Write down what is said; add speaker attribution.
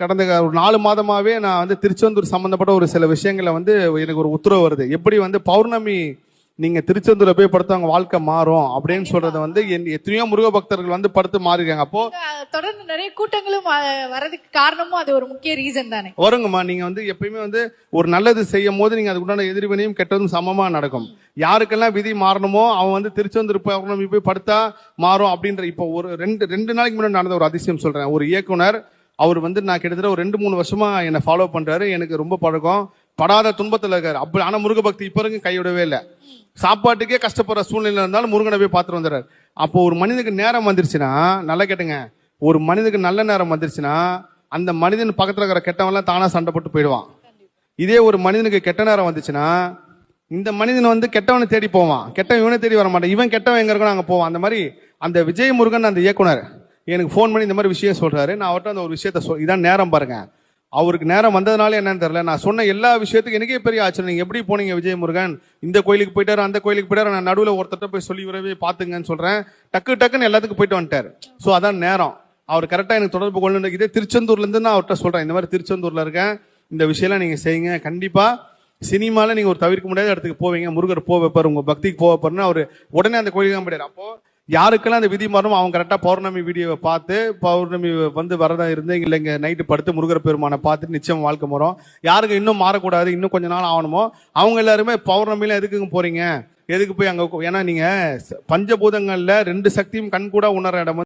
Speaker 1: கடந்த ஒரு 4 மாதமாவே நான் வந்து திருச்செந்தூர் சம்பந்தப்பட்ட ஒரு சில விஷயங்களை வந்து எனக்கு ஒரு உத்தரவு வருது. எப்படி வந்து பௌர்ணமி நீங்க திருச்செந்தூர்ல போய் படுத்து அவங்க வாழ்க்கை மாறும் அப்படின்னு சொல்றது வந்து எத்தனையோ முருக பக்தர்கள் வந்து படுத்து மாறிருக்காங்க. அப்போ
Speaker 2: தொடர்ந்து நிறைய கூட்டங்களும் வரதுக்கு காரணமும் அது ஒரு முக்கிய ரீசன் தானே.
Speaker 1: வருங்கம்மா, நீங்க வந்து எப்பயுமே வந்து ஒரு நல்லது செய்யும் போது நீங்க அதுக்குண்டான எதிர்வினையும் கெட்டதும் சமமா நடக்கும். யாருக்கெல்லாம் விதி மாறணுமோ அவன் வந்து திருச்செந்தூர் பௌர்ணமி போய் படுத்தா மாறும் அப்படின்ற. இப்போ ஒரு ரெண்டு நாளைக்கு முன்னாடி நடந்த ஒரு அதிசயம் சொல்றேன். ஒரு இயக்குனர் அவர் வந்து நான் கிட்டத்தட்ட ஒரு 2-3 வருஷமா என்னை ஃபாலோ பண்றாரு. எனக்கு ரொம்ப பழக்கம், படாத துன்பத்துல இருக்காரு. அப்படி ஆனா முருக பக்தி இப்ப வரைக்கும் கைவிடவே இல்லை. சாப்பாட்டுக்கே கஷ்டப்படுற சூழ்நிலை இருந்தாலும் முருகனை போய் பார்த்துட்டு வந்துடுறாரு. அப்போ ஒரு மனிதனுக்கு நேரம் வந்துருச்சுன்னா, நல்லா கேட்டுங்க, ஒரு மனிதனுக்கு நல்ல நேரம் வந்துருச்சுன்னா அந்த மனிதன் பக்கத்துல இருக்கிற கெட்டவன்லாம் தானா சண்டை போட்டு போயிடுவான். இதே ஒரு மனிதனுக்கு கெட்ட நேரம் வந்துச்சுன்னா இந்த மனிதன் வந்து கெட்டவனை தேடி போவான், கெட்டவன் இவனை தேடி வர மாட்டான். இவன் கெட்டவன் எங்க இருக்கணும் அங்க போவான். அந்த மாதிரி அந்த விஜய் முருகன் அந்த இயக்குனர் எனக்கு ஃபோன் பண்ணி இந்த மாதிரி விஷயம் சொல்றாரு. நான் அவர்கிட்ட அந்த ஒரு விஷயத்த இதான் நேரம் பாருங்க. அவருக்கு நேரம் வந்ததுனால என்னன்னு தெரியல, நான் சொன்ன எல்லா விஷயத்துக்கும் எனக்கே பெரிய ஆச்சரியம். நீங்க எப்படி போனீங்க விஜய் முருகன்? இந்த கோயிலுக்கு போயிட்டாரு, அந்த கோயிலுக்கு போயிட்டாரு, நான் நடுவில் ஒருத்தட்ட போய் சொல்லி விரவே பாத்துங்கன்னு சொல்றேன். டக்குன்னு எல்லாத்துக்கும் போயிட்டு வந்துட்டாரு. ஸோ அதான் நேரம். அவர் கரெக்டா எனக்கு தொடர்பு கொண்டு இதே திருச்செந்தூர்ல இருந்து நான் அவர்கிட்ட சொல்றேன், இந்த மாதிரி திருச்செந்தூர்ல இருக்கேன், இந்த விஷயம்லாம் நீங்க செய்யுங்க. கண்டிப்பா சினிமால நீங்க ஒரு தவிர்க்க முடியாத இடத்துக்கு போவீங்க, முருகர் போக வைப்பாரு, உங்க பக்திக்கு போக வைப்பாருன்னு அவரு உடனே அந்த கோயிலுக்கு தான் போயிட்டாரு. அப்போ யாருக்கெல்லாம் அந்த விதி மாறும் அவங்க கரெக்டா பௌர்ணமி வீடியோவை பார்த்து பௌர்ணமி வந்து வரதா இருந்து இல்லைங்க நைட்டு படுத்து முருகர் பெருமானை பார்த்துட்டு நிச்சயம் வாழ்க்கை மாறும். யாருக்கு இன்னும் மாறக்கூடாது, இன்னும் கொஞ்ச நாள் ஆகணுமோ அவங்க எல்லாருமே பௌர்ணமியில எதுக்குங்க போறீங்க, எதுக்கு போய் அங்க, ஏன்னா நீங்க பஞ்சபூதங்கள்ல 2 சக்தியும் கண் கூட உணர்ற இடம்